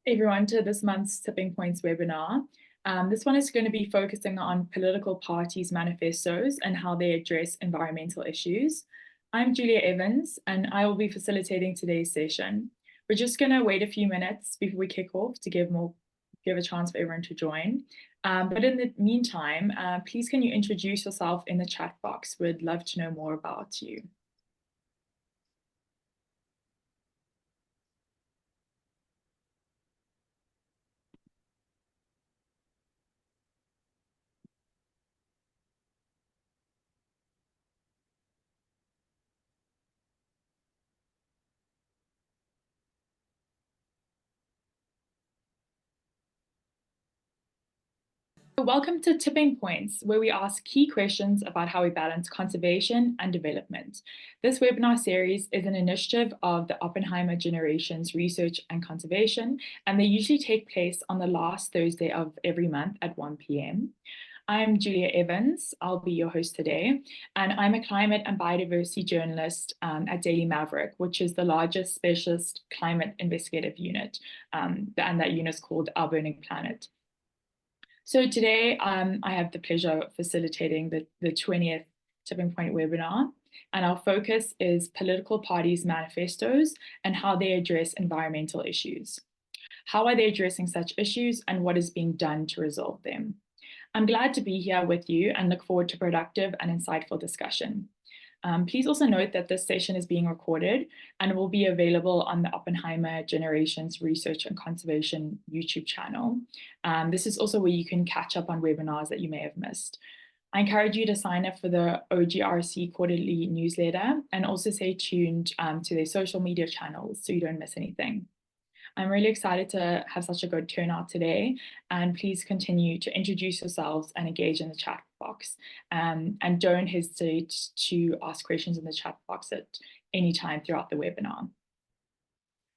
everyone to this month's Tipping Points webinar. This one is going to be focusing on political parties' manifestos and how they address environmental issues. I'm Julia Evans, and I will be facilitating today's session. We're just going to wait a few minutes before we kick off to give a chance for everyone to join. But in the meantime, please can you introduce yourself in the chat box? We'd love to know more about you. Welcome to Tipping Points, where we ask key questions about how we balance conservation and development. This webinar series is an initiative of the Oppenheimer Generations Research and Conservation, and they usually take place on the last Thursday of every month at 1 p.m. I'm Julia Evans, I'll be your host today, and I'm a climate and biodiversity journalist at Daily Maverick, which is the largest specialist climate investigative unit, and that unit is called Our Burning Planet. So today, I have the pleasure of facilitating the 20th Tipping Point webinar, and our focus is political parties' manifestos and how they address environmental issues. How are they addressing such issues, and what is being done to resolve them? I'm glad to be here with you and look forward to productive and insightful discussion. Please also note that this session is being recorded and will be available on the Oppenheimer Generations Research and Conservation YouTube channel. This is also where you can catch up on webinars that you may have missed. I encourage you to sign up for the OGRC quarterly newsletter and also stay tuned to their social media channels so you don't miss anything. I'm really excited to have such a good turnout today, and please continue to introduce yourselves and engage in the chat box. And don't hesitate to ask questions in the chat box at any time throughout the webinar.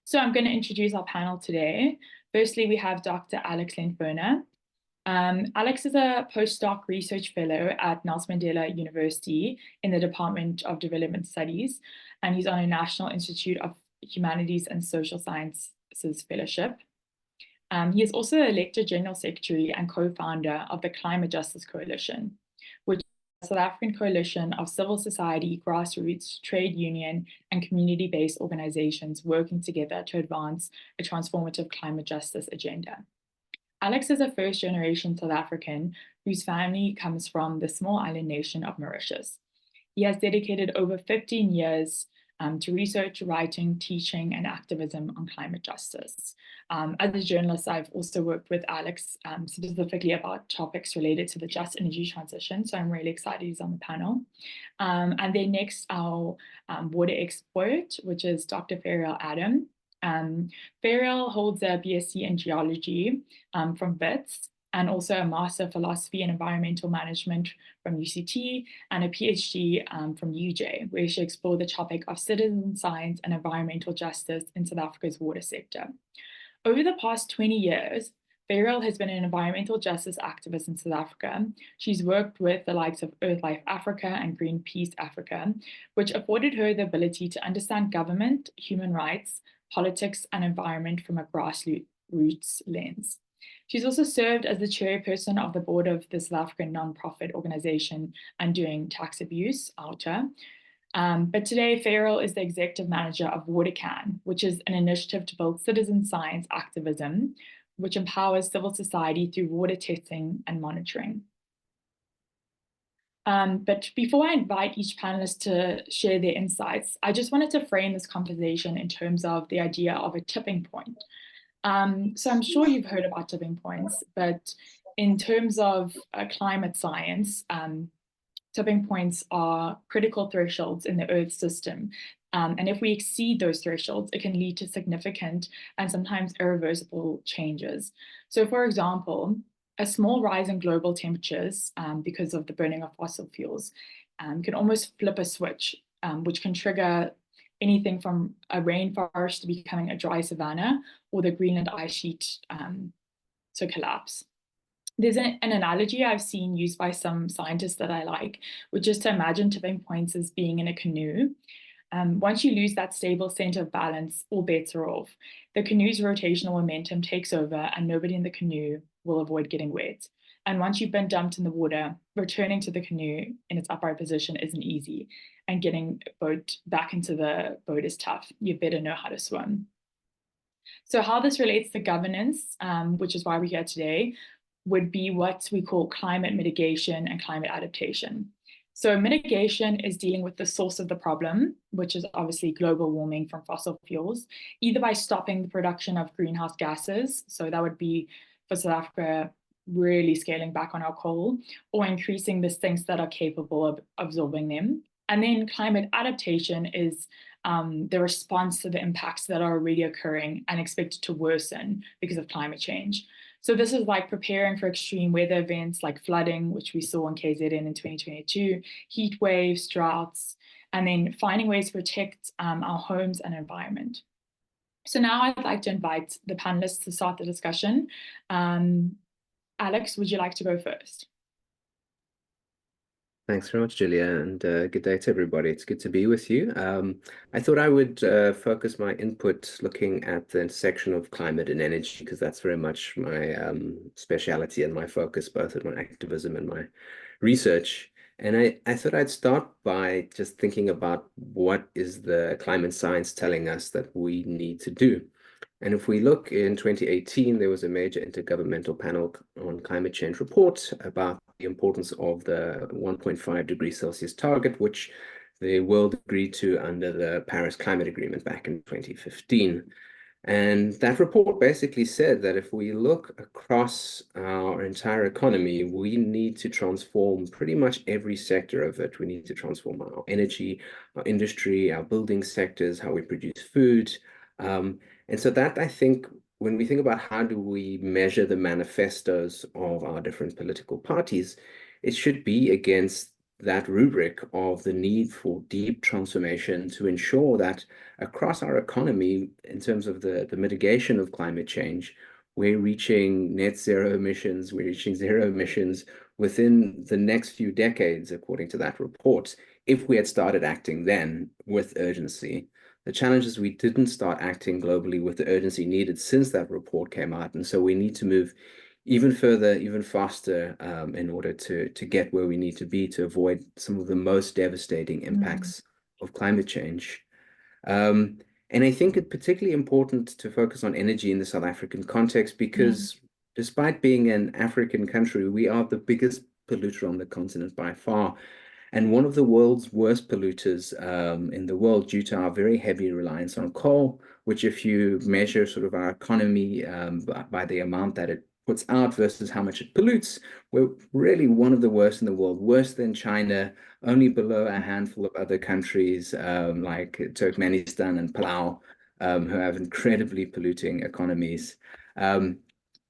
So I'm going to introduce our panel today. Firstly, we have Dr. Alex Lenferna. Alex is a postdoc research fellow at Nelson Mandela University in the Department of Development Studies, and he's on a National Institute of Humanities and Social Sciences Fellowship. He is also the Elector General Secretary and co-founder of the Climate Justice Coalition, which is a South African coalition of civil society, grassroots, trade union, and community-based organizations working together to advance a transformative climate justice agenda. Alex is a first-generation South African whose family comes from the small island nation of Mauritius. He has dedicated over 15 years to research, writing, teaching, and activism on climate justice. As a journalist, I've also worked with Alex specifically about topics related to the just energy transition, so I'm really excited he's on the panel. And then next, our water expert, which is Dr. Ferrial Adam. Ferrial holds a BSc in geology from WITS, and also a Master of Philosophy and Environmental Management from UCT, and a PhD from UJ, where she explored the topic of citizen science and environmental justice in South Africa's water sector. Over the past 20 years, Ferrial has been an environmental justice activist in South Africa. She's worked with the likes of Earthlife Africa and Greenpeace Africa, which afforded her the ability to understand government, human rights, politics, and environment from a grassroots lens. She's also served as the chairperson of the board of the South African nonprofit organization Undoing Tax Abuse, OUTA. But today, Ferrial is the executive manager of WaterCAN, which is an initiative to build citizen science activism, which empowers civil society through water testing and monitoring. But before I invite each panelist to share their insights, I just wanted to frame this conversation in terms of the idea of a tipping point. So I'm sure you've heard about tipping points, but in terms of climate science, tipping points are critical thresholds in the Earth system. And if we exceed those thresholds, it can lead to significant and sometimes irreversible changes. So for example, a small rise in global temperatures because of the burning of fossil fuels can almost flip a switch, which can trigger anything from a rainforest to becoming a dry savanna or the Greenland ice sheet to collapse. There's an analogy I've seen used by some scientists that I like, which is to imagine tipping points as being in a canoe. Once you lose that stable center of balance, all bets are off. The canoe's rotational momentum takes over and nobody in the canoe will avoid getting wet. And once you've been dumped in the water, returning to the canoe in its upright position isn't easy. And getting boat back into the boat is tough. You better know how to swim. So how this relates to governance, which is why we're here today, would be what we call climate mitigation and climate adaptation. So mitigation is dealing with the source of the problem, which is obviously global warming from fossil fuels, either by stopping the production of greenhouse gases, so that would be for South Africa really scaling back on our coal, or increasing the sinks that are capable of absorbing them. And then climate adaptation is the response to the impacts that are already occurring and expected to worsen because of climate change. So this is like preparing for extreme weather events like flooding, which we saw in KZN in 2022, heat waves, droughts, and then finding ways to protect our homes and environment. So now I'd like to invite the panelists to start the discussion. Alex, would you like to go first? Thanks very much, Julia, and good day to everybody. It's good to be with you. I thought I would focus my input looking at the intersection of climate and energy, because that's very much my speciality and my focus, both in my activism and my research. And I thought I'd start by just thinking about what is the climate science telling us that we need to do. And if we look in 2018, there was a major intergovernmental panel on climate change report about the importance of the 1.5 degrees Celsius target, which the world agreed to under the Paris Climate Agreement back in 2015. And that report basically said that if we look across our entire economy, we need to transform pretty much every sector of it. We need to transform our energy, our industry, our building sectors, how we produce food. And so that, I think, when we think about how do we measure the manifestos of our different political parties, it should be against that rubric of the need for deep transformation to ensure that across our economy, in terms of the mitigation of climate change, we're reaching net zero emissions, we're reaching zero emissions within the next few decades, according to that report, if we had started acting then with urgency. The challenge is we didn't start acting globally with the urgency needed since that report came out. And so we need to move even further, even faster in order to get where we need to be to avoid some of the most devastating impacts of climate change. And I think it's particularly important to focus on energy in the South African context because despite being an African country, we are the biggest polluter on the continent by far. And one of the world's worst polluters in the world due to our very heavy reliance on coal, which if you measure sort of our economy by the amount that it puts out versus how much it pollutes, we're really one of the worst in the world, worse than China, only below a handful of other countries like Turkmenistan and Palau, who have incredibly polluting economies. And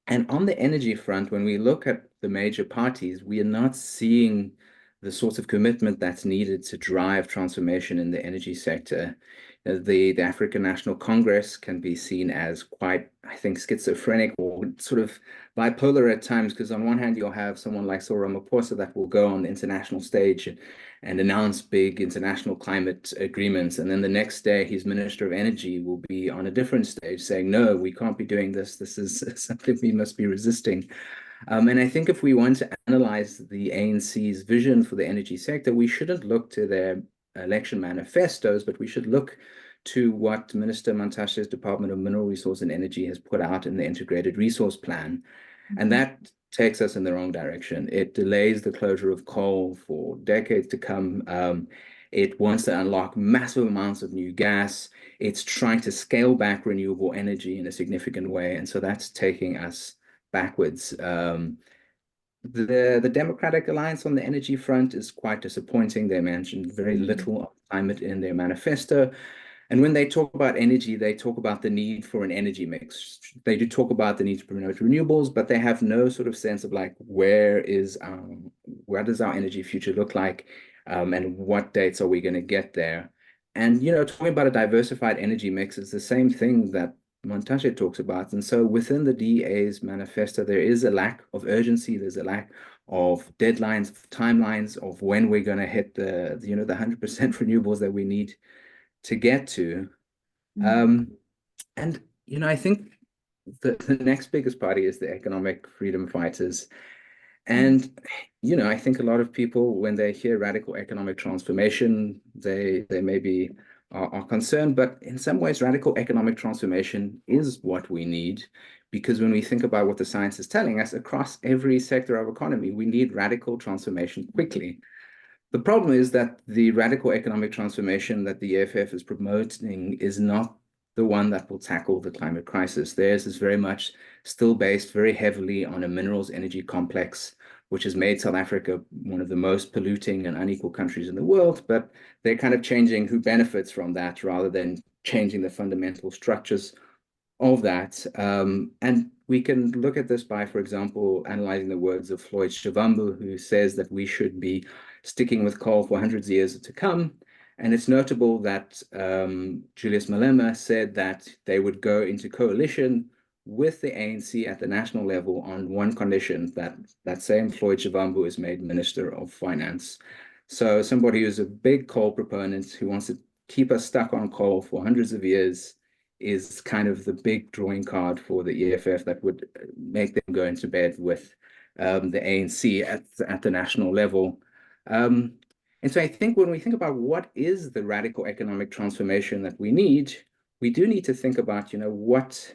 on the energy front, when we look at the major parties, we are not seeing the sort of commitment that's needed to drive transformation in the energy sector. The African National Congress can be seen as quite, I think, schizophrenic or sort of bipolar at times, because on one hand, you'll have someone like Cyril Ramaphosa that will go on the international stage and announce big international climate agreements. And then the next day, his Minister of Energy will be on a different stage saying, no, we can't be doing this. This is something we must be resisting. And I think if we want to analyze the ANC's vision for the energy sector, we shouldn't look to their election manifestos, but we should look to what Minister Mantashe's Department of Mineral Resource and Energy has put out in the Integrated Resource Plan. And that takes us in the wrong direction. It delays the closure of coal for decades to come. It wants to unlock massive amounts of new gas. It's trying to scale back renewable energy in a significant way. And so that's taking us backwards. The Democratic Alliance on the energy front is quite disappointing. They mentioned very little of climate in their manifesto. And when they talk about energy, they talk about the need for an energy mix. They do talk about the need to promote renewables, but they have no sort of sense of like, where does our energy future look like? And what dates are we going to get there? And, you know, talking about a diversified energy mix is the same thing that Montashe talks about. And so within the DA's manifesto, there is a lack of urgency. There's a lack of deadlines, timelines of when we're going to hit the 100% renewables that we need to get to. Mm. And, I think the next biggest party is the economic freedom fighters. Mm. And, I think a lot of people, when they hear radical economic transformation, they maybe are concerned, but in some ways, radical economic transformation is what we need. Because when we think about what the science is telling us across every sector of economy, we need radical transformation quickly. The problem is that the radical economic transformation that the EFF is promoting is not the one that will tackle the climate crisis. Theirs is very much still based very heavily on a minerals energy complex, which has made South Africa one of the most polluting and unequal countries in the world. But they're kind of changing who benefits from that rather than changing the fundamental structures of that. And we can look at this by, for example, analyzing the words of Floyd Shivambu, who says that we should be sticking with coal for hundreds of years to come. And it's notable that Julius Malema said that they would go into coalition with the ANC at the national level on one condition, that that same Floyd Shivambu is made Minister of Finance. So somebody who's a big coal proponent who wants to keep us stuck on coal for hundreds of years is kind of the big drawing card for the EFF that would make them go into bed with the ANC at the national level. And so I think when we think about what is the radical economic transformation that we do need to think about, what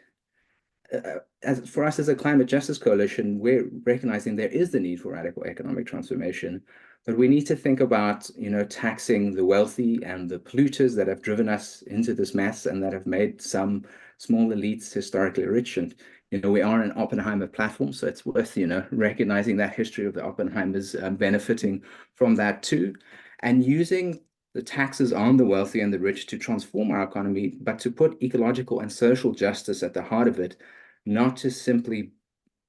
as for us as a climate justice coalition, we're recognizing there is the need for radical economic transformation, but we need to think about, taxing the wealthy and the polluters that have driven us into this mess and that have made some small elites historically rich. And, we are an Oppenheimer platform, so it's worth, recognizing that history of the Oppenheimers benefiting from that too, and using the taxes on the wealthy and the rich to transform our economy, but to put ecological and social justice at the heart of it, not to simply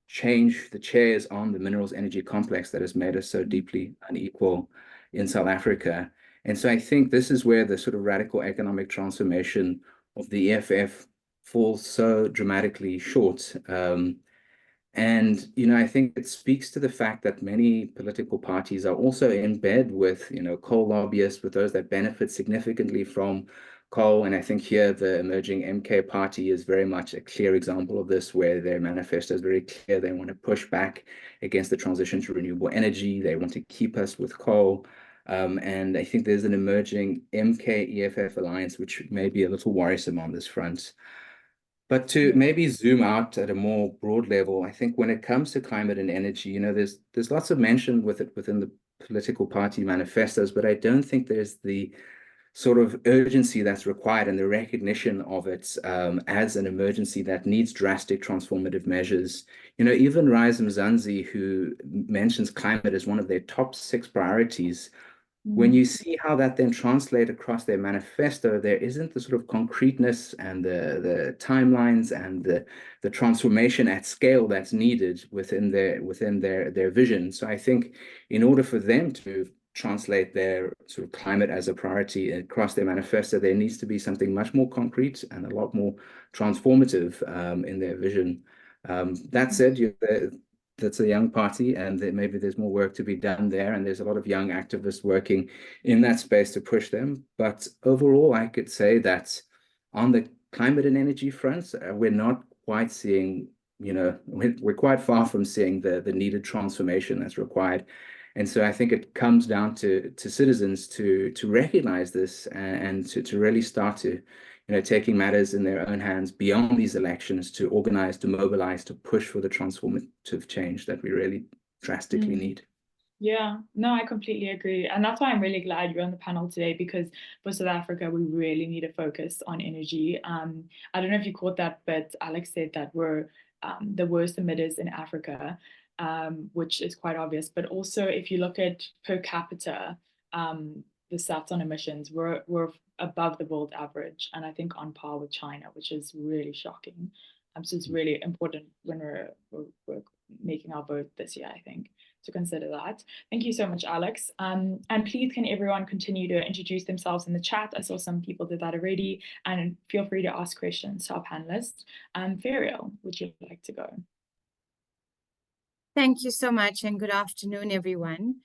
change the chairs on the minerals energy complex that has made us so deeply unequal in South Africa. And so I think this is where the sort of radical economic transformation of the EFF falls so dramatically short. And, I think it speaks to the fact that many political parties are also in bed with, coal lobbyists, with those that benefit significantly from coal. And I think here the emerging MK party is very much a clear example of this, where their manifesto is very clear. They want to push back against the transition to renewable energy. They want to keep us with coal. And I think there's an emerging MK-EFF alliance, which may be a little worrisome on this front. But to maybe zoom out at a more broad level, I think when it comes to climate and energy, there's lots of mention with it within the political party manifestos, but I don't think there's the sort of urgency that's required and the recognition of it as an emergency that needs drastic transformative measures. Even Rise Mzansi, who mentions climate as one of their top 6 priorities, when you see how that then translates across their manifesto, there isn't the sort of concreteness and the timelines and the transformation at scale that's needed within their vision. So I think in order for them to translate their sort of climate as a priority across their manifesto, there needs to be something much more concrete and a lot more transformative in their vision. That said, that's a young party, and maybe there's more work to be done there, and there's a lot of young activists working in that space to push them. But overall, I could say that on the climate and energy fronts, we're not quite seeing, we're quite far from seeing the needed transformation that's required. And so I think it comes down to citizens to recognize this and to really start to taking matters in their own hands beyond these elections, to organize, to mobilize, to push for the transformative change that we really drastically need. Yeah, no, I completely agree. And that's why I'm really glad you're on the panel today, because for South Africa, we really need to focus on energy. I don't know if you caught that, but Alex said that we're the worst emitters in Africa, which is quite obvious. But also, if you look at per capita, the stats on emissions, we're above the world average, and I think on par with China, which is really shocking. So it's really important when we're making our vote this year, I think, to consider that. Thank you so much, Alex. And please, can everyone continue to introduce themselves in the chat? I saw some people did that already, and feel free to ask questions to our panelists. Ferrial, would you like to go? Thank you so much, and good afternoon, everyone.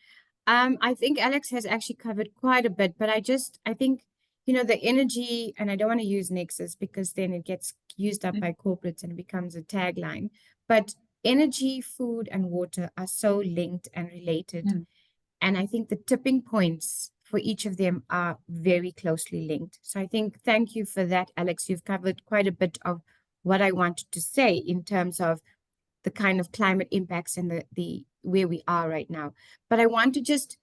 I think Alex has actually covered quite a bit, but I think the energy, and I don't want to use nexus because then it gets used up by corporates and it becomes a tagline, but energy, food, and water are so linked and related. And I think the tipping points for each of them are very closely linked. So I think, thank you for that, Alex. You've covered quite a bit of what I wanted to say in terms of the kind of climate impacts and the where we are right now. But I want to just,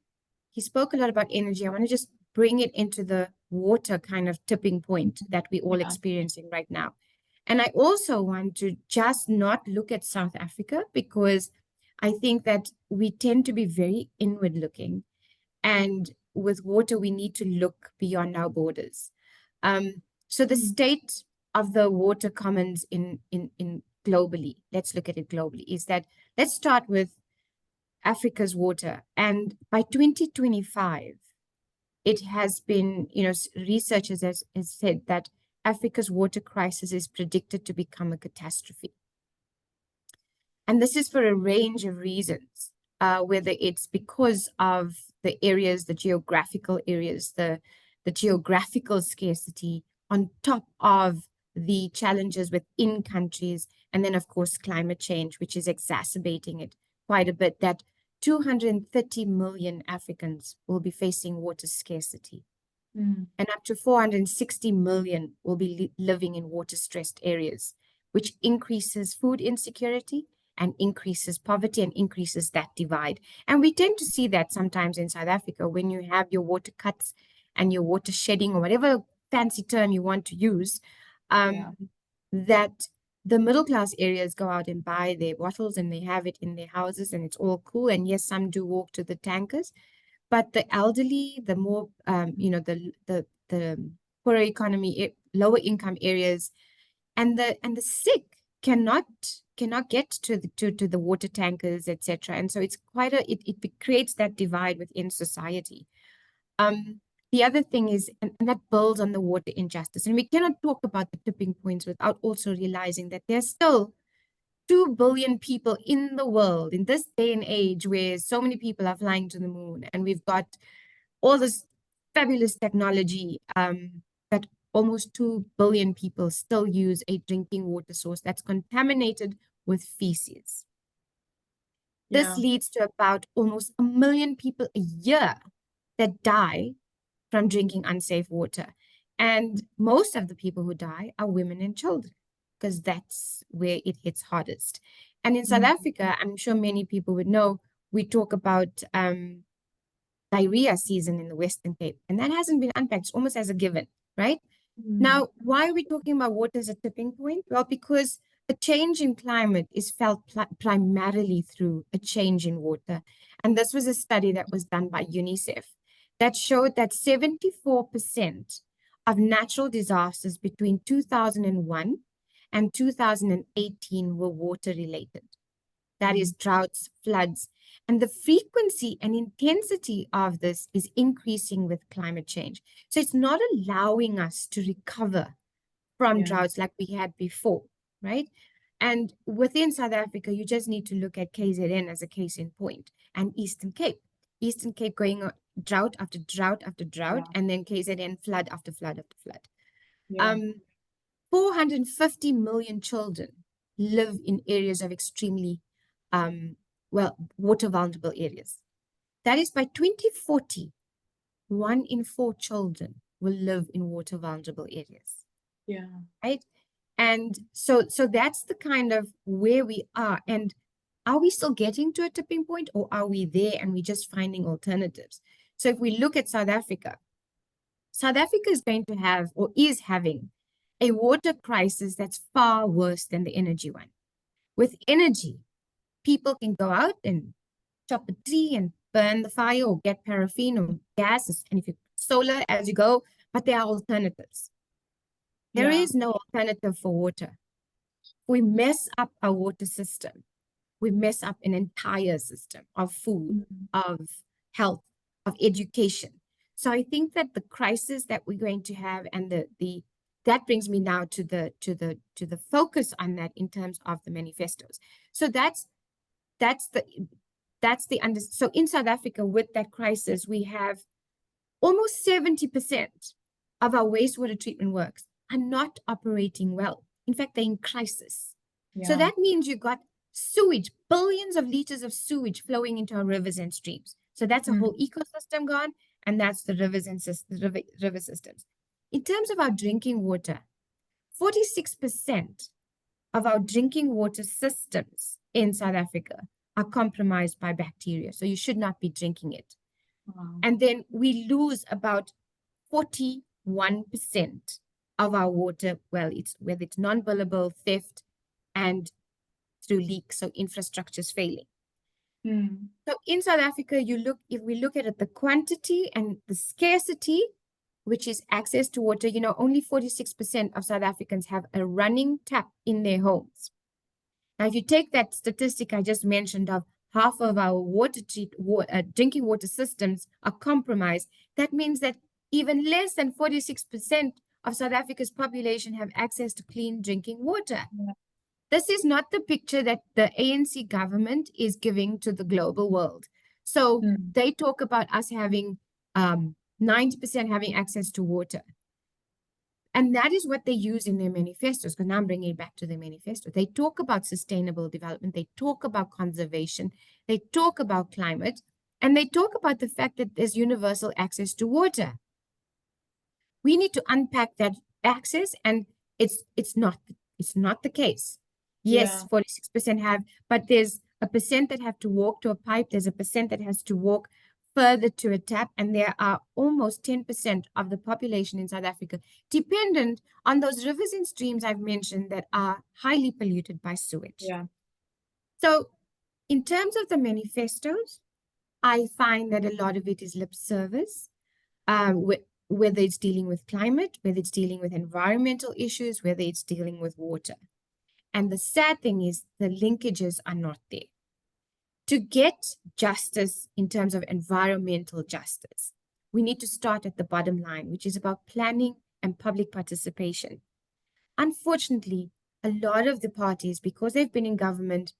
he spoke a lot about energy. I want to just bring it into the water kind of tipping point that we're all experiencing right now. And I also want to just not look at South Africa, because I think that we tend to be very inward looking. And with water, we need to look beyond our borders. So the state of the water commons in globally, let's look at it globally, is that, let's start with Africa's water. And by 2025, it has been, researchers has said that Africa's water crisis is predicted to become a catastrophe. And this is for a range of reasons, whether it's because of the areas, the geographical areas, the geographical scarcity, on top of the challenges within countries, and then, of course, climate change, which is exacerbating it quite a bit, that 230 million Africans will be facing water scarcity. And up to 460 million will be living in water-stressed areas, which increases food insecurity and increases poverty and increases that divide. And we tend to see that sometimes in South Africa when you have your water cuts and your water shedding, or whatever fancy term you want to use, that the middle class areas go out and buy their bottles and they have it in their houses and it's all cool. And yes, some do walk to the tankers, but the elderly, the more, the poorer economy, lower income areas, and the sick cannot get to the water tankers, etc. And so it's quite it creates that divide within society. The other thing is, and that builds on the water injustice, and we cannot talk about the tipping points without also realizing that there's still 2 billion people in the world in this day and age where so many people are flying to the moon, and we've got all this fabulous technology, that almost 2 billion people still use a drinking water source that's contaminated with feces. This leads to about almost 1 million people a year that die from drinking unsafe water. And most of the people who die are women and children, because that's where it hits hardest. And in South Africa, I'm sure many people would know, we talk about diarrhea season in the Western Cape, and that hasn't been unpacked. It's almost as a given, right? Now, why are we talking about water as a tipping point? Well, because a change in climate is felt primarily through a change in water. And this was a study that was done by UNICEF that showed that 74% of natural disasters between 2001 and 2018 were water related. That is droughts, floods, and the frequency and intensity of this is increasing with climate change. So it's not allowing us to recover from droughts like we had before, right? And within South Africa, you just need to look at KZN as a case in point, and Eastern Cape. Eastern Cape going on drought after drought after drought, and then KZN flood after flood after flood. 450 million children live in areas of extremely, water vulnerable areas. That is, by 2040, 1 in 4 children will live in water vulnerable areas. Right? And so that's the kind of where we are. And are we still getting to a tipping point, or are we there and we're just finding alternatives? So if we look at South Africa is going to have, or is having, a water crisis that's far worse than the energy one. With energy, people can go out and chop a tree and burn the fire, or get paraffin or gas, and if you solar as you go, but there are alternatives. There is no alternative for water. We mess up our water system. We mess up an entire system of food, of health, of education. So I think that the crisis that we're going to have, and that brings me now to the focus on that in terms of the manifestos. So so in South Africa, with that crisis, we have almost 70% of our wastewater treatment works are not operating well. In fact, they're in crisis. So Yeah. that means you've got sewage, billions of liters of sewage flowing into our rivers and streams. So that's a whole ecosystem gone, and that's the rivers and river systems. In terms of our drinking water, 46% of our drinking water systems in South Africa are compromised by bacteria. So you should not be drinking it. Wow. And then we lose about 41% of our water, well, whether it's non-billable, theft, and through leaks, so infrastructure's failing. So in South Africa, if we look at it, the quantity and the scarcity, which is access to water, only 46% of South Africans have a running tap in their homes. Now, if you take that statistic I just mentioned of half of our drinking water systems are compromised, that means that even less than 46% of South Africa's population have access to clean drinking water. Yeah. This is not the picture that the ANC government is giving to the global world. So they talk about us having 90% having access to water. And that is what they use in their manifestos, because now I'm bringing it back to their manifesto. They talk about sustainable development. They talk about conservation. They talk about climate. And they talk about the fact that there's universal access to water. We need to unpack that access, and it's not the case. Yes, 46% have, but there's a percent that have to walk to a pipe. There's a percent that has to walk further to a tap, and there are almost 10% of the population in South Africa dependent on those rivers and streams I've mentioned that are highly polluted by sewage. Yeah. So in terms of the manifestos, I find that a lot of it is lip service, whether it's dealing with climate, whether it's dealing with environmental issues, whether it's dealing with water. And the sad thing is the linkages are not there. To get justice in terms of environmental justice, we need to start at the bottom line, which is about planning and public participation. Unfortunately, a lot of the parties, because they've been in government,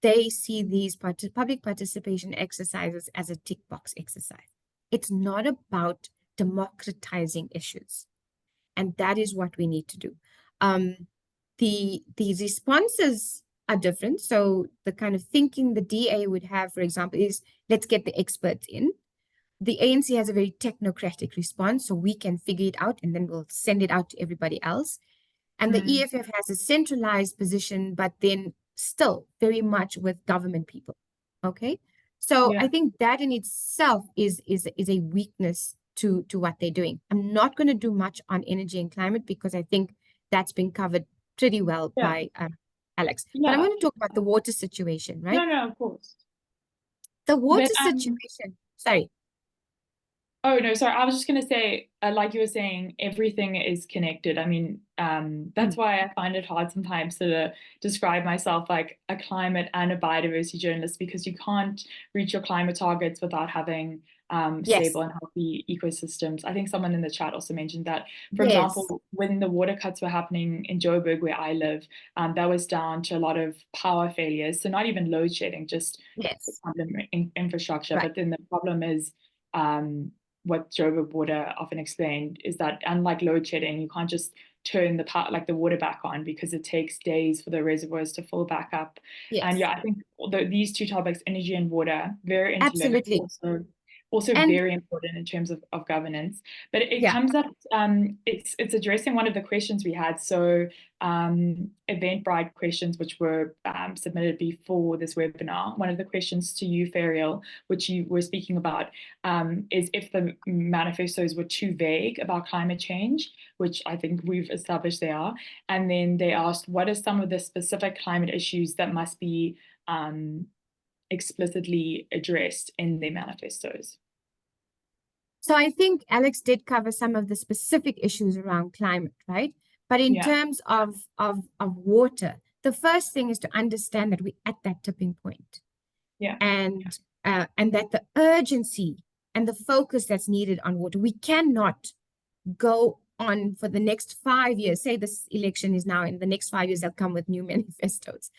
they see these public participation exercises as a tick box exercise. It's not about democratizing issues. And that is what we need to do. The responses are different. So the kind of thinking the DA would have, for example, is let's get the experts in. The ANC has a very technocratic response, so we can figure it out and then we'll send it out to everybody else. And the EFF has a centralized position, but then still very much with government people. Okay. So I think that in itself is a weakness to what they're doing. I'm not going to do much on energy and climate because I think that's been covered pretty well by Alex. But I want to talk about the water situation, right? No, of course. The water situation, sorry. Oh, no, sorry. I was just going to say, like you were saying, everything is connected. I mean, that's why I find it hard sometimes to describe myself like a climate and a biodiversity journalist, because you can't reach your climate targets without having stable and healthy ecosystems. I think someone in the chat also mentioned that, for example, when the water cuts were happening in Joburg, where I live, that was down to a lot of power failures. So not even load shedding, just infrastructure. But then the problem is, what Joburg Water often explained is that unlike load shedding, you can't just turn the water back on because it takes days for the reservoirs to fill back up. And I think these two topics, energy and water, very interlinked. Also very important in terms of governance. But it comes up, it's addressing one of the questions we had. So Eventbrite questions, which were submitted before this webinar. One of the questions to you, Ferrial, which you were speaking about, is if the manifestos were too vague about climate change, which I think we've established they are. And then they asked, what are some of the specific climate issues that must be explicitly addressed in their manifestos? So I think Alex did cover some of the specific issues around climate, right? But in terms of water, the first thing is to understand that we're at that tipping point. And that the urgency and the focus that's needed on water, we cannot go on for the next 5 years. Say this election is now in the next 5 years, they'll come with new manifestos.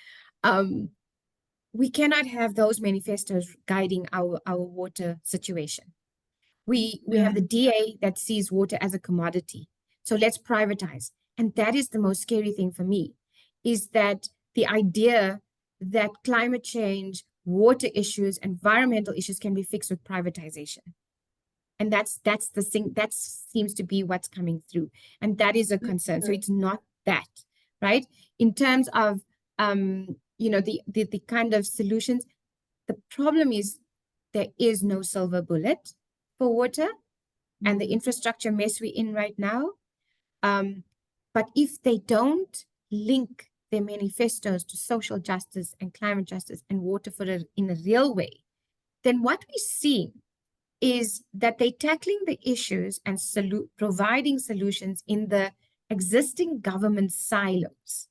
We cannot have those manifestos guiding our water situation. We have the DA that sees water as a commodity. So let's privatize. And that is the most scary thing for me, is that the idea that climate change, water issues, environmental issues can be fixed with privatization. And that's the thing, that seems to be what's coming through. And that is a concern. So it's not that, right? In terms of, you know, the kind of solutions, the problem is there is no silver bullet for water and the infrastructure mess we're in right now. But if they don't link their manifestos to social justice and climate justice and water in a real way, then what we see is that they're tackling the issues and providing solutions in the existing government silos.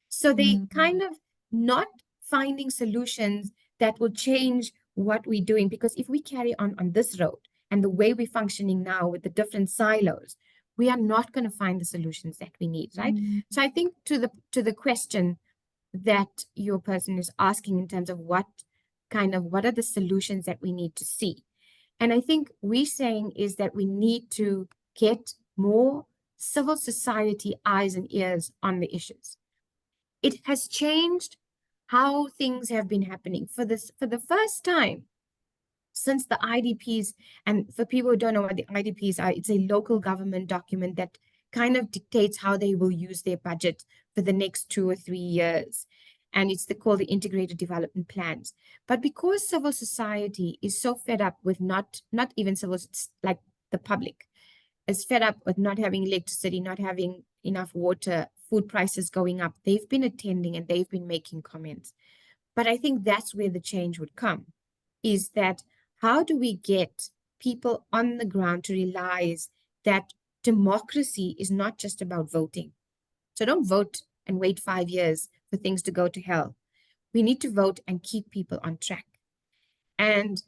So they kind of not finding solutions that will change what we're doing, because if we carry on this road and the way we're functioning now with the different silos, we are not going to find the solutions that we need, right? So I think to the question that your person is asking in terms of what are the solutions that we need to see? And I think we're saying is that we need to get more civil society eyes and ears on the issues. It has changed how things have been happening. For the first time since the IDPs, and for people who don't know what the IDPs are, it's a local government document that kind of dictates how they will use their budget for the next 2 or 3 years. And it's called the integrated development plans. But because civil society is so fed up with not even civil, like the public, is fed up with not having electricity, not having enough water, food prices going up, they've been attending and they've been making comments. But I think that's where the change would come, is that how do we get people on the ground to realize that democracy is not just about voting? So don't vote and wait 5 years for things to go to hell. We need to vote and keep people on track. And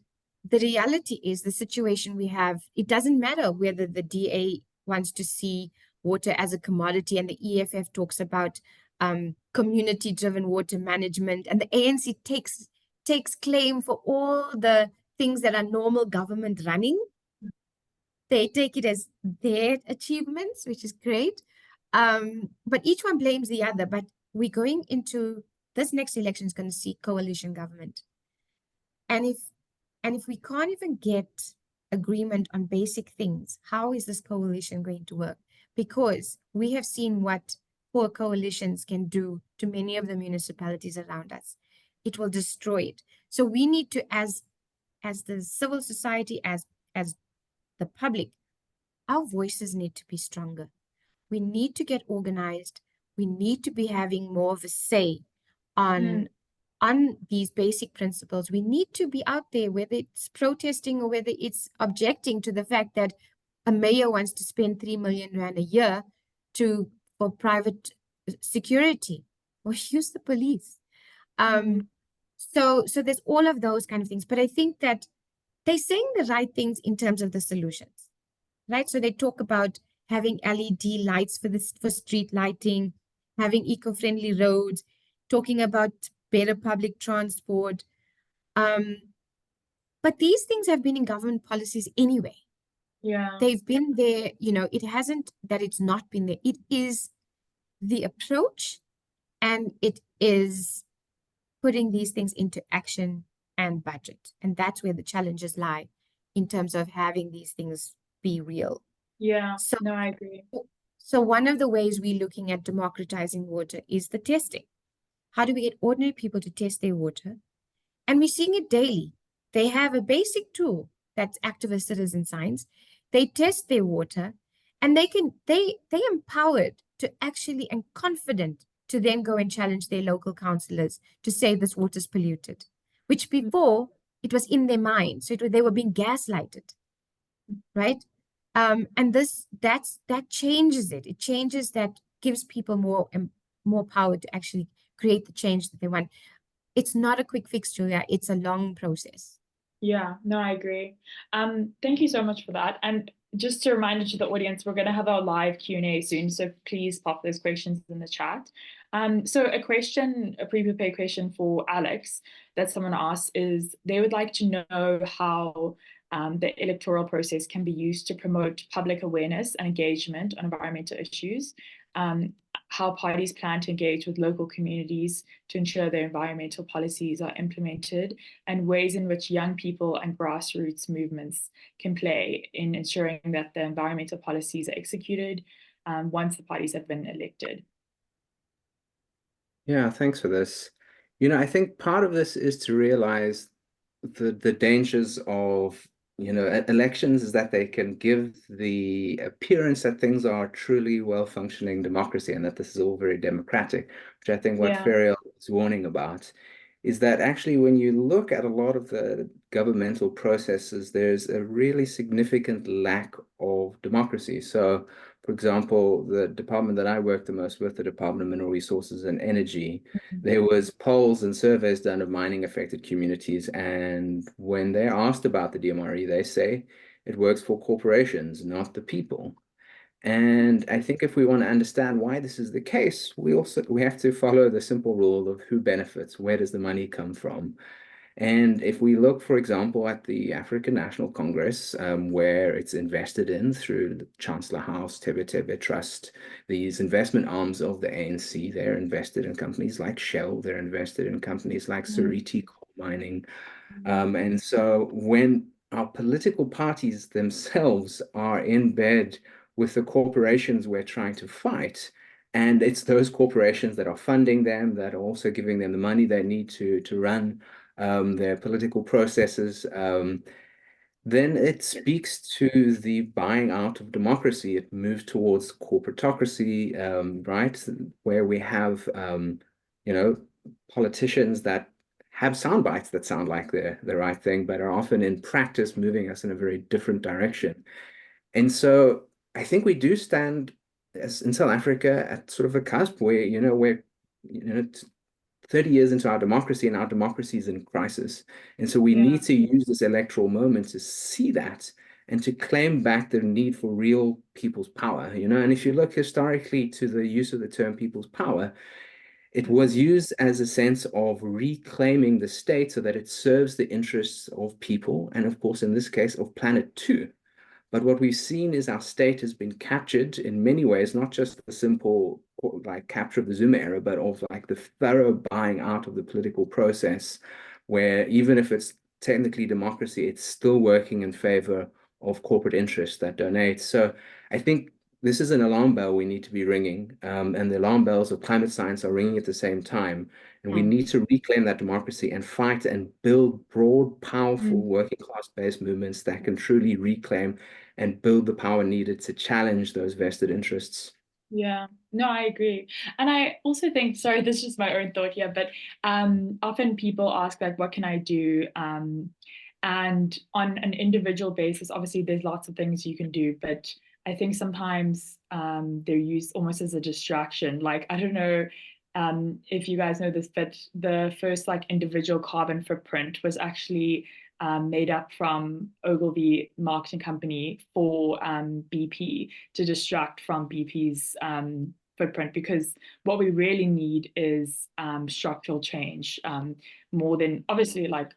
the reality is the situation we have, it doesn't matter whether the DA wants to see water as a commodity and the EFF talks about community-driven water management, and the ANC takes claim for all the things that are normal government running. They take it as their achievements, which is great. But each one blames the other. But we're going into this next election is going to see coalition government. And if we can't even get agreement on basic things, how is this coalition going to work? Because we have seen what poor coalitions can do to many of the municipalities around us. It will destroy it. So we need to, as the civil society, as the public, our voices need to be stronger. We need to get organized. We need to be having more of a say on these basic principles. We need to be out there, whether it's protesting or whether it's objecting to the fact that a mayor wants to spend 3 million rand a year for private security, or use the police. So there's all of those kind of things. But I think that they're saying the right things in terms of the solutions, right? So they talk about having LED lights for street lighting, having eco-friendly roads, talking about better public transport. But these things have been in government policies anyway. Yeah. They've been there, you know, it hasn't that it's not been there. It is the approach, and it is putting these things into action and budget. And that's where the challenges lie in terms of having these things be real. Yeah, So, no, I agree. So one of the ways we're looking at democratizing water is the testing. How do we get ordinary people to test their water? And we're seeing it daily. They have a basic tool that's activist citizen science. They test their water, and they're empowered to actually, and confident to then go and challenge their local councillors to say this water's polluted, which before it was in their mind. So they were being gaslighted, right? And that changes it. It changes, that gives people more power to actually create the change that they want. It's not a quick fix, Julia. It's a long process. Yeah, no, I agree. Thank you so much for that. And just a reminder to the audience, we're going to have our live Q&A soon, so please pop those questions in the chat. So a pre-prepared question for Alex that someone asked is, they would like to know how the electoral process can be used to promote public awareness and engagement on environmental issues, how parties plan to engage with local communities to ensure their environmental policies are implemented, and ways in which young people and grassroots movements can play in ensuring that the environmental policies are executed once the parties have been elected. Yeah, thanks for this. I think part of this is to realize the dangers of elections is that they can give the appearance that things are truly well-functioning democracy and that this is all very democratic, which I think what Ferrial is warning about is that actually when you look at a lot of the governmental processes, there's a really significant lack of democracy. So, for example, the department that I work the most with, the Department of Mineral Resources and Energy, there was polls and surveys done of mining affected communities. And when they're asked about the DMRE, they say it works for corporations, not the people. And I think if we want to understand why this is the case, we have to follow the simple rule of who benefits, where does the money come from? And if we look, for example, at the African National Congress, where it's invested in through the Chancellor House, Tebe Trust, these investment arms of the ANC, they're invested in companies like Shell, they're invested in companies like Seriti Coal Mining. And so when our political parties themselves are in bed with the corporations we're trying to fight, and it's those corporations that are funding them, that are also giving them the money they need to run their political processes, then it speaks to the buying out of democracy. It moves towards corporatocracy, right? Where we have, politicians that have sound bites that sound like they're the right thing, but are often in practice moving us in a very different direction. And so I think we do stand in South Africa at sort of a cusp where, we're 30 years into our democracy and our democracy is in crisis. And so we need to use this electoral moment to see that and to claim back the need for real people's power, and if you look historically to the use of the term people's power, it was used as a sense of reclaiming the state so that it serves the interests of people, and of course, in this case, of planet two. But what we've seen is our state has been captured in many ways, not just the simple like capture of the Zuma era, but of like the thorough buying out of the political process, where even if it's technically democracy, it's still working in favor of corporate interests that donate. So I think this is an alarm bell we need to be ringing, and the alarm bells of climate science are ringing at the same time. And we need to reclaim that democracy and fight and build broad, powerful, working class-based movements that can truly reclaim and build the power needed to challenge those vested interests. Yeah, no, I agree. And I also think, sorry, this is just my own thought here, but often people ask, like, what can I do? And on an individual basis, obviously, there's lots of things you can do, but I think sometimes they're used almost as a distraction. Like, I don't know if you guys know this, but the first like individual carbon footprint was actually made up from Ogilvy Marketing Company for BP to distract from BP's footprint, because what we really need is structural change, more than obviously like,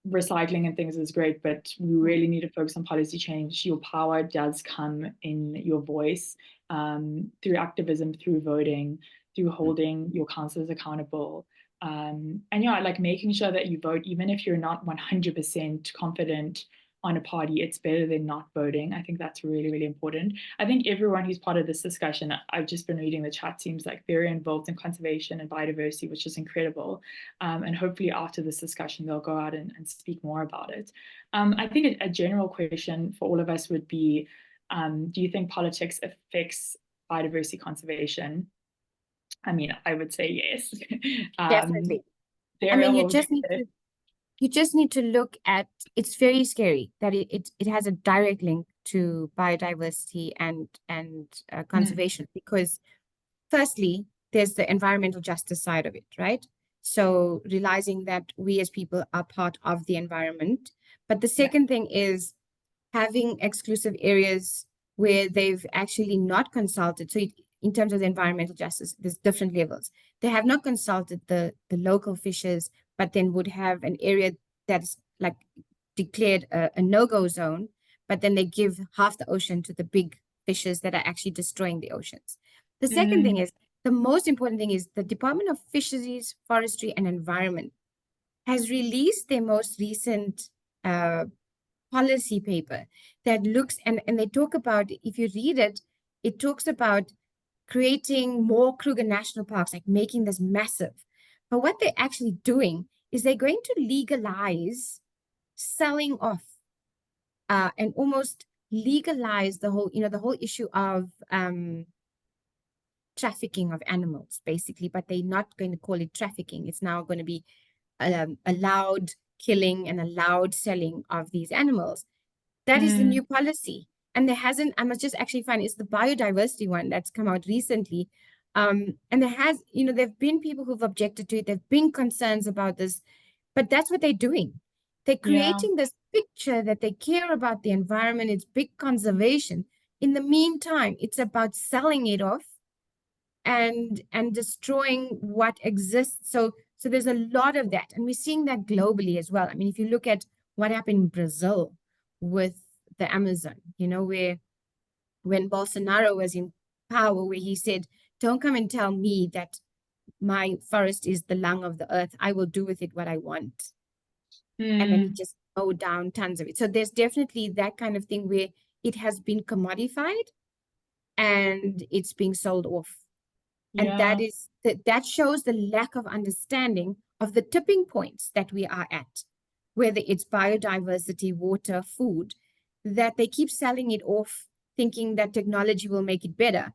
recycling and things is great, but we really need to focus on policy change. Your power does come in your voice, through activism, through voting, through holding your councillors accountable. And like making sure that you vote, even if you're not 100% confident on a party, it's better than not voting. I think that's really, really important. I think everyone who's part of this discussion, I've just been reading the chat, seems like very involved in conservation and biodiversity, which is incredible. And hopefully after this discussion, they'll go out and speak more about it. I think a general question for all of us would be, do you think politics affects biodiversity conservation? I mean, I would say yes. Definitely. I Ferrial, mean, what would you say? you just need to look at, it's very scary that it has a direct link to biodiversity and conservation, because firstly, there's the environmental justice side of it, right? So realizing that we as people are part of the environment. But the second thing is having exclusive areas where they've actually not consulted. So in terms of the environmental justice, there's different levels. They have not consulted the local fishers, but then would have an area that's like declared a no-go zone, but then they give half the ocean to the big fishes that are actually destroying the oceans. The second thing is, the most important thing is the Department of Fisheries, Forestry and Environment has released their most recent policy paper that looks, and they talk about, if you read it, it talks about creating more Kruger National Parks, like making this massive. But what they're actually doing is they're going to legalize selling off and almost legalize the whole, the whole issue of trafficking of animals, basically, but they're not going to call it trafficking. It's now going to be allowed killing and allowed selling of these animals. That is the new policy. And there hasn't, I must just actually find, it's the biodiversity one that's come out recently. And there has, there've been people who've objected to it. There've been concerns about this, but that's what they're doing. They're creating this picture that they care about the environment. It's big conservation. In the meantime, it's about selling it off and destroying what exists. So there's a lot of that. And we're seeing that globally as well. I mean, if you look at what happened in Brazil with the Amazon, where when Bolsonaro was in power, where he said, don't come and tell me that my forest is the lung of the earth. I will do with it what I want. And then he just mowed down tons of it. So there's definitely that kind of thing where it has been commodified and it's being sold off. And that shows the lack of understanding of the tipping points that we are at, whether it's biodiversity, water, food, that they keep selling it off, thinking that technology will make it better.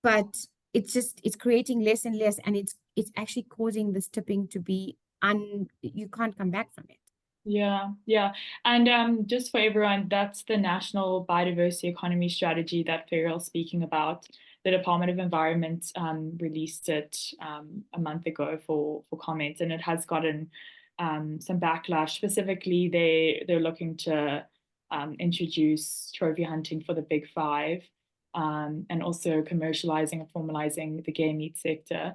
But it's creating less and less, and it's actually causing this tipping to be you can't come back from it. Yeah. And just for everyone, that's the National Biodiversity Economy Strategy that Ferrial's speaking about. The Department of Environment released it a month ago for comment, and it has gotten some backlash. Specifically, they're looking to introduce trophy hunting for the big five, and also commercializing and formalizing the game meat sector.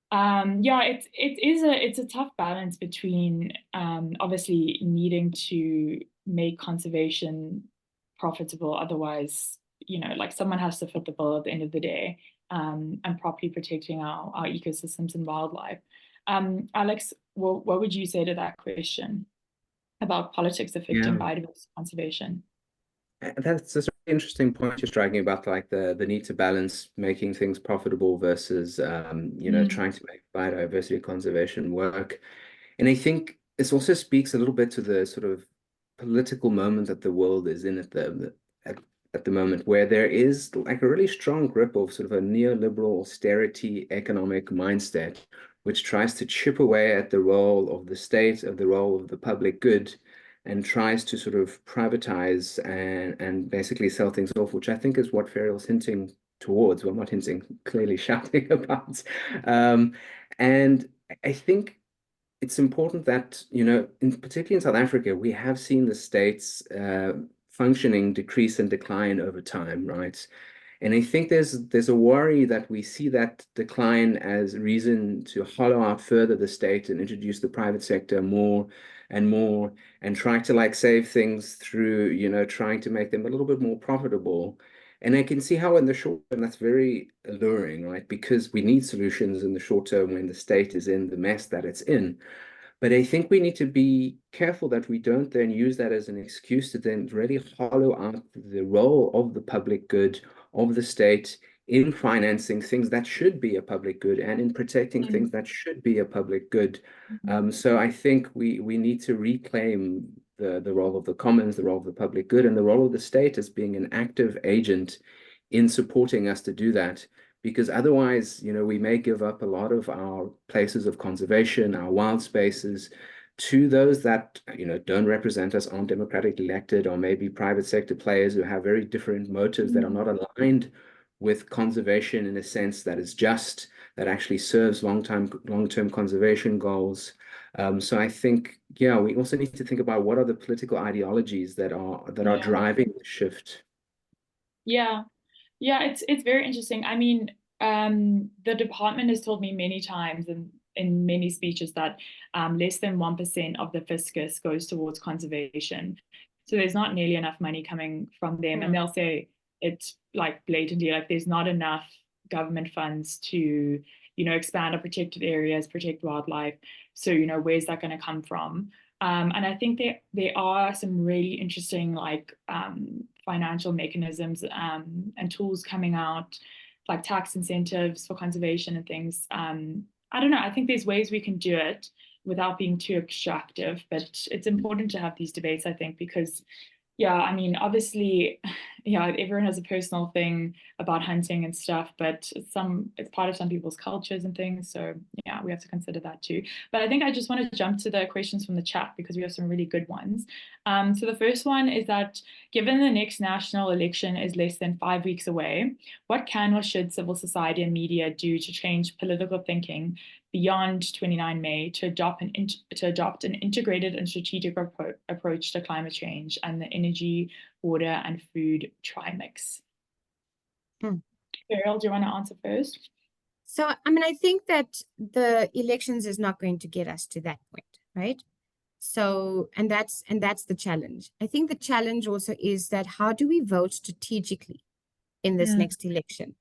It's a tough balance between obviously needing to make conservation profitable, otherwise, like someone has to foot the bill at the end of the day, and properly protecting our ecosystems and wildlife. Alex, what would you say to that question about politics affecting biodiversity conservation? That's a really interesting point you're striking about, like the need to balance making things profitable versus trying to make biodiversity conservation work. And I think this also speaks a little bit to the sort of political moment that the world is in at the moment, where there is like a really strong grip of sort of a neoliberal austerity economic mindset, which tries to chip away at the role of the state, of the role of the public good, and tries to sort of privatize and basically sell things off, which I think is what Ferrial's hinting towards. Well, not hinting, clearly shouting about. And I think it's important that, particularly in South Africa, we have seen the state's functioning decrease and decline over time, right? And I think there's a worry that we see that decline as reason to hollow out further the state and introduce the private sector more and more, and try to like save things through, trying to make them a little bit more profitable. And I can see how in the short term that's very alluring, right? Because we need solutions in the short term when the state is in the mess that it's in. But I think we need to be careful that we don't then use that as an excuse to then really hollow out the role of the public good, of the state, in financing things that should be a public good and in protecting things that should be a public good. So I think we need to reclaim the role of the commons, the role of the public good, and the role of the state as being an active agent in supporting us to do that. Because otherwise, we may give up a lot of our places of conservation, our wild spaces, to those that, don't represent us, aren't democratically elected, or maybe private sector players who have very different motives that are not aligned with conservation in a sense that is just, that actually serves long-term conservation goals. So I think, we also need to think about what are the political ideologies that are driving the shift. Yeah, it's very interesting. I mean, the department has told me many times, and in many speeches that less than 1% of the fiscus goes towards conservation. So there's not nearly enough money coming from them. And they'll say it's like blatantly, like there's not enough government funds to, expand our protected areas, protect wildlife. So, where's that going to come from? And I think there are some really interesting financial mechanisms and tools coming out, like tax incentives for conservation and things. I don't know, I think there's ways we can do it without being too extractive, but it's important to have these debates, I think, because yeah, I mean, obviously, yeah, everyone has a personal thing about hunting and stuff, but it's part of some people's cultures and things. So yeah, we have to consider that too. But I think I just want to jump to the questions from the chat because we have some really good ones. So the first one is that given the next national election is less than 5 weeks away, what can or should civil society and media do to change political thinking beyond 29 May to adopt an integrated and strategic approach to climate change and the energy, water, and food trimix? Ferrial, do you want to answer first? So, I mean, I think that the elections is not going to get us to that point, right? So, and that's the challenge. I think the challenge also is that how do we vote strategically in this next election?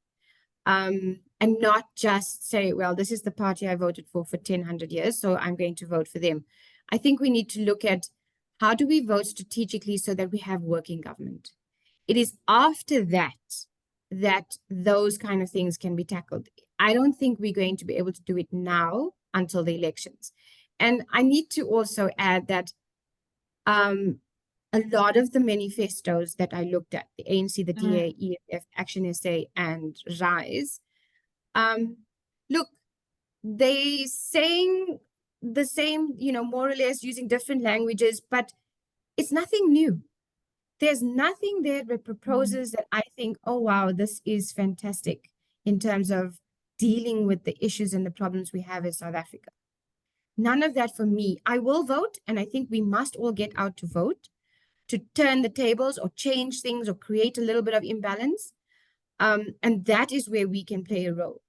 And not just say, well, this is the party I voted for 100 years, so I'm going to vote for them. I think we need to look at how do we vote strategically so that we have working government. It is after that those kind of things can be tackled. I don't think we're going to be able to do it now until the elections. And I need to also add that a lot of the manifestos that I looked at, the ANC, the DA, EFF, Action SA, and RISE, look, they saying the same, more or less using different languages, but it's nothing new. There's nothing there that proposes that I think, oh, wow, this is fantastic in terms of dealing with the issues and the problems we have in South Africa. None of that for me. I will vote, and I think we must all get out to vote to turn the tables or change things or create a little bit of imbalance. And that is where we can play a role.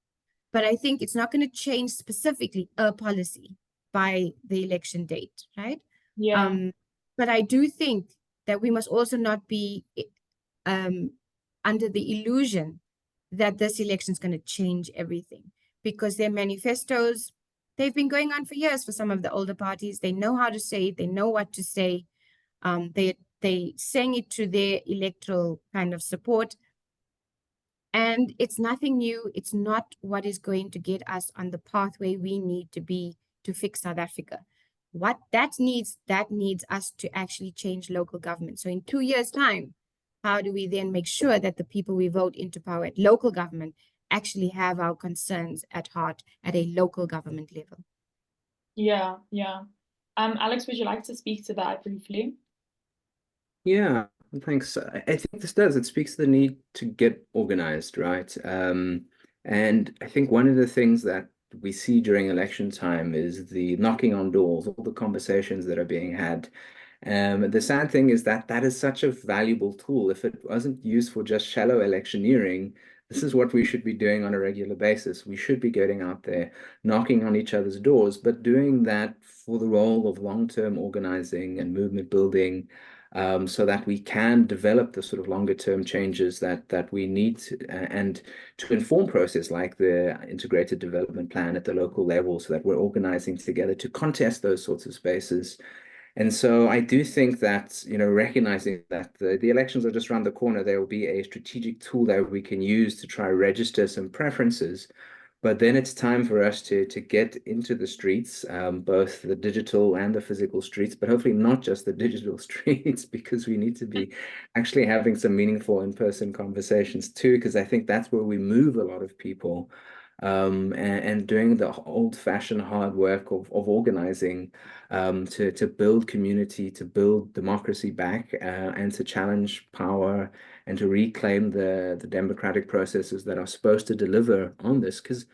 But I think it's not going to change specifically a policy by the election date, right? Yeah. But I do think that we must also not be under the illusion that this election is going to change everything, because their manifestos, they've been going on for years for some of the older parties. They know how to say it. They know what to say. They sang it to their electoral kind of support. And it's nothing new. It's not what is going to get us on the pathway we need to be to fix South Africa. What that needs us to actually change local government. So in 2 years' time, how do we then make sure that the people we vote into power at local government actually have our concerns at heart at a local government level? Yeah. Alex, would you like to speak to that briefly? Yeah, thanks. I think this does. It speaks to the need to get organized, right? And I think one of the things that we see during election time is the knocking on doors, all the conversations that are being had. The sad thing is that that is such a valuable tool. If it wasn't used for just shallow electioneering, this is what we should be doing on a regular basis. We should be getting out there, knocking on each other's doors, but doing that for the role of long-term organizing and movement building, so that we can develop the sort of longer term changes that we need and to inform process like the integrated development plan at the local level, so that we're organizing together to contest those sorts of spaces. And so I do think that, recognizing that the elections are just around the corner, there will be a strategic tool that we can use to try register some preferences. But then it's time for us to get into the streets, both the digital and the physical streets, but hopefully not just the digital streets, because we need to be actually having some meaningful in-person conversations too, because I think that's where we move a lot of people, and doing the old-fashioned hard work of organizing to build community, to build democracy back, and to challenge power and to reclaim the democratic processes that are supposed to deliver on this. Because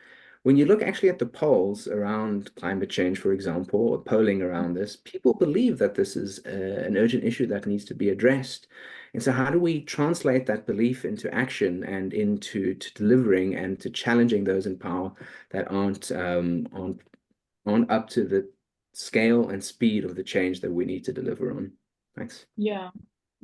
when you look actually at the polls around climate change, for example, or polling around this, people believe that this is an urgent issue that needs to be addressed. And so how do we translate that belief into action and into delivering and to challenging those in power that aren't aren't up to the scale and speed of the change that we need to deliver on. Thanks. Yeah.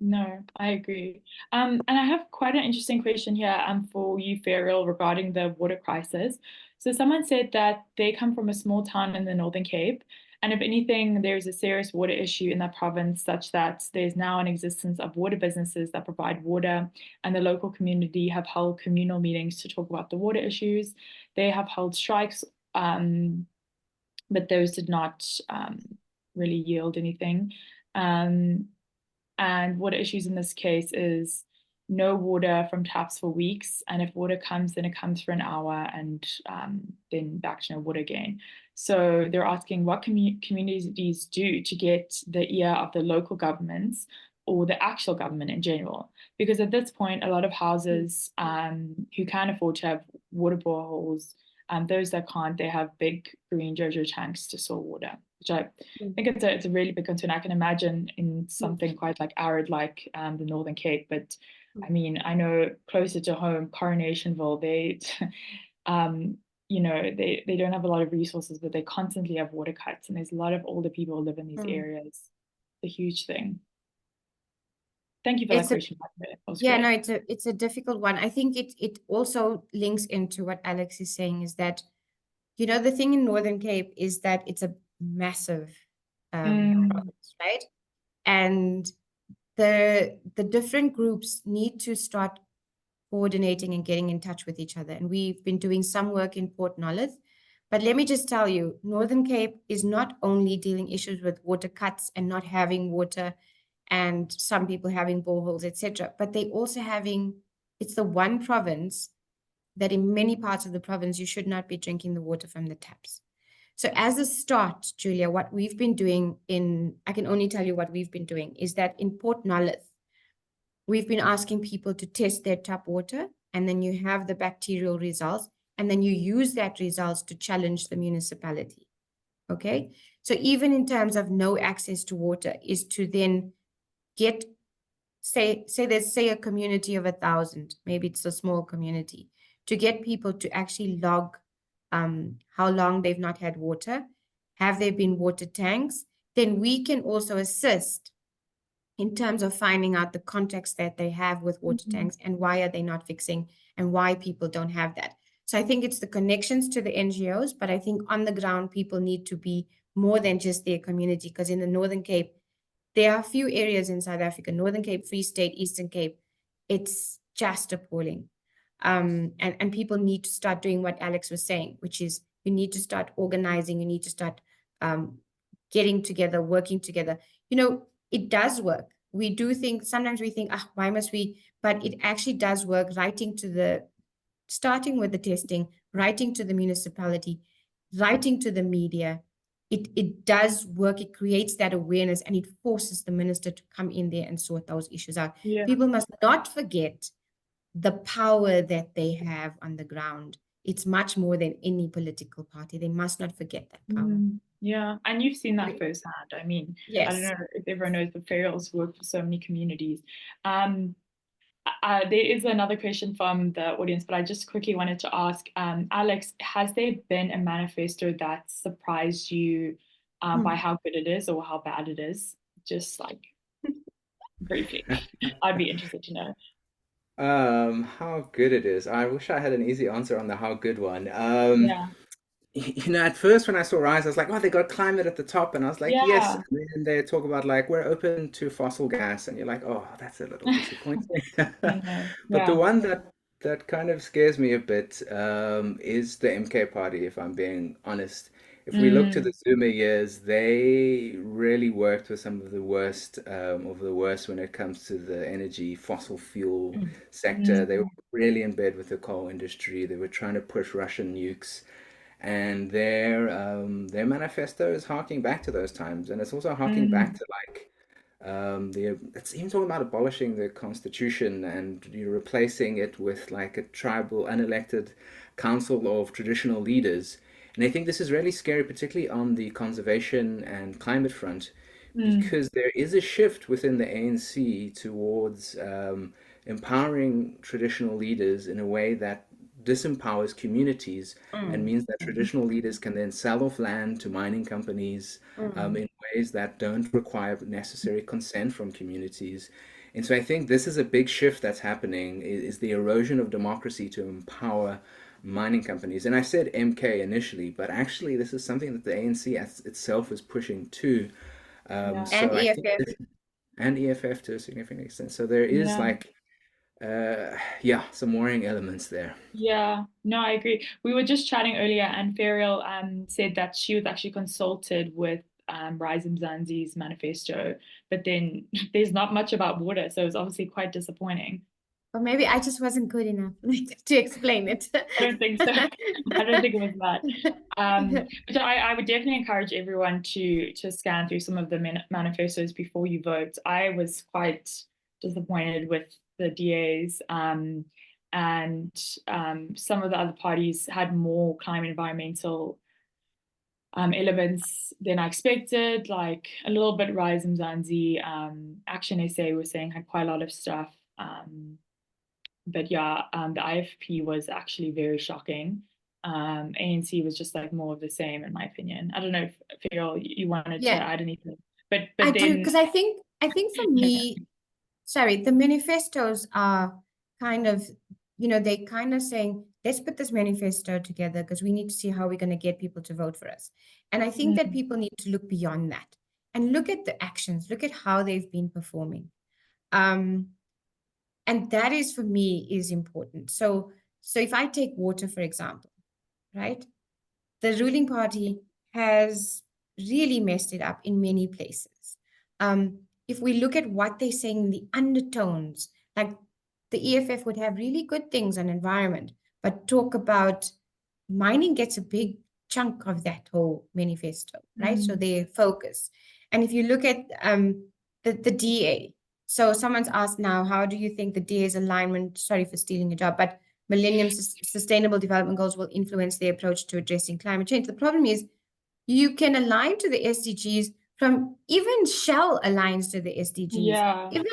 No, I agree. And I have quite an interesting question here for you, Ferrial, regarding the water crisis. So someone said that they come from a small town in the Northern Cape, and if anything, there's a serious water issue in that province, such that there's now an existence of water businesses that provide water, and the local community have held communal meetings to talk about the water issues. They have held strikes, but those did not really yield anything. Um, and water issues in this case is no water from taps for weeks. And if water comes, then it comes for an hour and then back to no water again. So they're asking what communities do to get the ear of the local governments or the actual government in general. Because at this point, a lot of houses who can afford to have water boreholes, those that can't, they have big green JoJo tanks to store water, which I think it's a really big concern. I can imagine in something quite like arid, like the Northern Cape. But I mean, I know closer to home, Coronationville, they, they don't have a lot of resources, but they constantly have water cuts, and there's a lot of older people who live in these areas. It's a huge thing. Thank you for that question. Yeah, no, it's a difficult one. I think it also links into what Alex is saying, is that, the thing in Northern Cape is that it's a massive province, right? And the different groups need to start coordinating and getting in touch with each other. And we've been doing some work in Port Nolloth. But let me just tell you, Northern Cape is not only dealing issues with water cuts and not having water, and some people having boreholes, etc. But they also it's the one province that in many parts of the province, you should not be drinking the water from the taps. So as a start, Julia, what we've been doing I can only tell you what we've been doing, is that in Port Nolloth, we've been asking people to test their tap water, and then you have the bacterial results, and then you use that results to challenge the municipality. Okay? So even in terms of no access to water, is to then get, say there's a community of 1,000, maybe it's a small community, to get people to actually log how long they've not had water, have there been water tanks, then we can also assist in terms of finding out the context that they have with water tanks and why are they not fixing and why people don't have that. So I think it's the connections to the NGOs, but I think on the ground, people need to be more than just their community, because in the Northern Cape, there are a few areas in South Africa, Northern Cape, Free State, Eastern Cape, it's just appalling. And people need to start doing what Alex was saying, which is you need to start organizing, you need to start getting together, working together. It does work. We do think, sometimes we think, why must we? But it actually does work, starting with the testing, writing to the municipality, writing to the media. It does work. It creates that awareness, and it forces the minister to come in there and sort those issues out. Yeah. People must not forget the power that they have on the ground. It's much more than any political party. They must not forget that power. Yeah, and you've seen that firsthand. I mean, yes. I don't know if everyone knows, but Ferrial's worked for so many communities. There is another question from the audience, but I just quickly wanted to ask, Alex, has there been a manifesto that surprised you by how good it is or how bad it is? Just like briefly, I'd be interested to know. How good it is. I wish I had an easy answer on the how good one. Yeah. At first when I saw Rise, I was like, oh, they got climate at the top. And I was like, yes. Yeah. And then they talk about like, we're open to fossil gas. And you're like, oh, that's a little disappointing. But the one that kind of scares me a bit is the MK party, if I'm being honest. If we look to the Zuma years, they really worked with some of the worst when it comes to the energy fossil fuel sector. They were really in bed with the coal industry. They were trying to push Russian nukes. And their manifesto is harking back to those times, and it's also harking back to like it's even talking about abolishing the constitution and replacing it with like a tribal unelected council of traditional leaders. And I think this is really scary, particularly on the conservation and climate front, because there is a shift within the ANC towards empowering traditional leaders in a way that disempowers communities and means that traditional leaders can then sell off land to mining companies in ways that don't require necessary consent from communities. And so I think this is a big shift that's happening, is the erosion of democracy to empower mining companies. And I said MK initially, but actually this is something that the ANC itself is pushing too. Yeah. So And I EFF. think and EFF to a significant extent. So there is Yeah. like, yeah, some worrying elements there. Yeah, no, I agree. We were just chatting earlier, and Ferrial said that she was actually consulted with Rise Mzansi's manifesto, but then there's not much about water, so it's obviously quite disappointing. Or maybe I just wasn't good enough to explain it. I don't think so. I don't think it was that. But I would definitely encourage everyone to scan through some of the manifestos before you vote. I was quite disappointed with the DAs, and some of the other parties had more climate environmental elements than I expected, like a little bit Rise Mzansi, Action SA was saying had quite a lot of stuff. But yeah, the IFP was actually very shocking. ANC was just like more of the same, in my opinion. I don't know if Ferrial, you wanted to add anything, but I then do, because I think for me, sorry, the manifestos are kind of, they kind of saying, let's put this manifesto together because we need to see how we're going to get people to vote for us. And I think that people need to look beyond that and look at the actions, look at how they've been performing. And that is, for me, is important. So if I take water, for example, right? The ruling party has really messed it up in many places. If we look at what they're saying in the undertones, like the EFF would have really good things on environment, but talk about mining gets a big chunk of that whole manifesto, right? So they focus. And if you look at the DA, so someone's asked now, how do you think the DA's alignment, sorry for stealing your job, but Millennium Sustainable Development Goals will influence their approach to addressing climate change? The problem is you can align to the SDGs from, even Shell aligns to the SDGs. Yeah, even,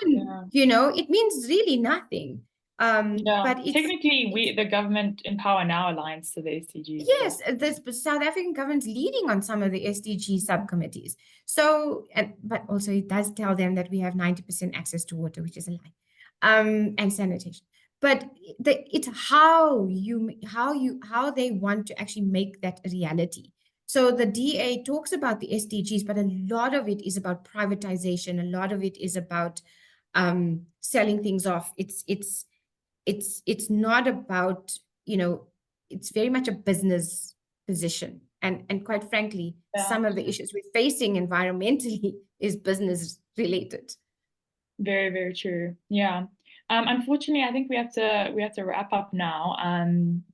it means really nothing. But it's, technically, the government in power now aligns to the SDGs. Yes, the South African government's leading on some of the SDG subcommittees. So, but also it does tell them that we have 90% access to water, which is a lie, and sanitation. But it's how they want to actually make that a reality. So the DA talks about the SDGs, but a lot of it is about privatization. A lot of it is about selling things off. It's not about, it's very much a business position. And quite frankly, some of the issues we're facing environmentally is business related. Very, very true. Yeah. Unfortunately, I think we have to wrap up now.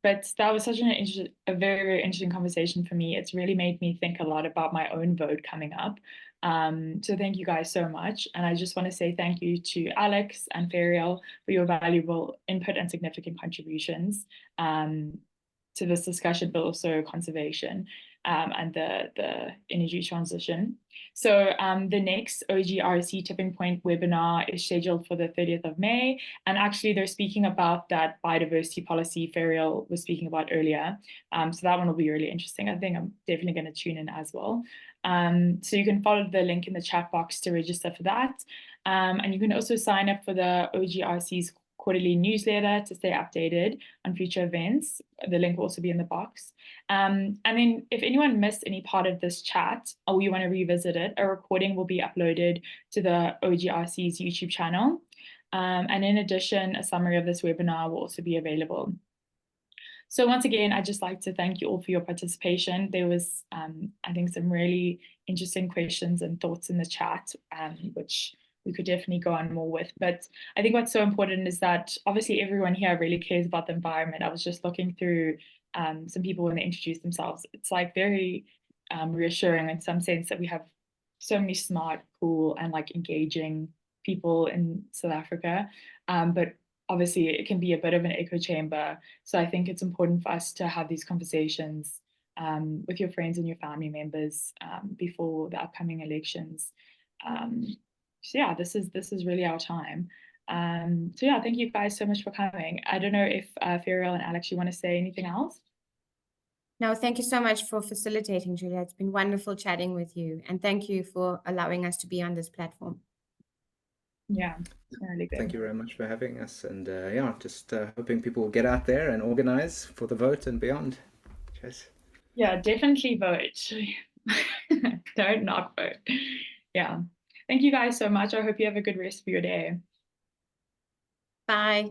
But that was such a very, very interesting conversation for me. It's really made me think a lot about my own vote coming up. So thank you guys so much. And I just want to say thank you to Alex and Ferrial for your valuable input and significant contributions to this discussion, but also conservation and the energy transition. So the next OGRC Tipping Point webinar is scheduled for the 30th of May. And actually, they're speaking about that biodiversity policy Ferrial was speaking about earlier. So that one will be really interesting. I think I'm definitely going to tune in as well. So you can follow the link in the chat box to register for that. And you can also sign up for the OGRC's quarterly newsletter to stay updated on future events. The link will also be in the box. And then if anyone missed any part of this chat or you want to revisit it, a recording will be uploaded to the OGRC's YouTube channel. And in addition, a summary of this webinar will also be available. So once again, I'd just like to thank you all for your participation. There was, I think, some really interesting questions and thoughts in the chat, which we could definitely go on more with. But I think what's so important is that obviously everyone here really cares about the environment. I was just looking through some people when they introduce themselves. It's like very reassuring in some sense that we have so many smart, cool, and like engaging people in South Africa. But obviously it can be a bit of an echo chamber. So I think it's important for us to have these conversations with your friends and your family members before the upcoming elections. So yeah, this is really our time. So yeah, thank you guys so much for coming. I don't know if Ferrial and Alex, you want to say anything else? No, thank you so much for facilitating, Julia. It's been wonderful chatting with you. And thank you for allowing us to be on this platform. Yeah, really good. Thank you very much for having us. And yeah, just hoping people will get out there and organize for the vote and beyond. Cheers. Yeah, definitely vote. Don't not vote. Yeah. Thank you guys so much. I hope you have a good rest of your day. Bye.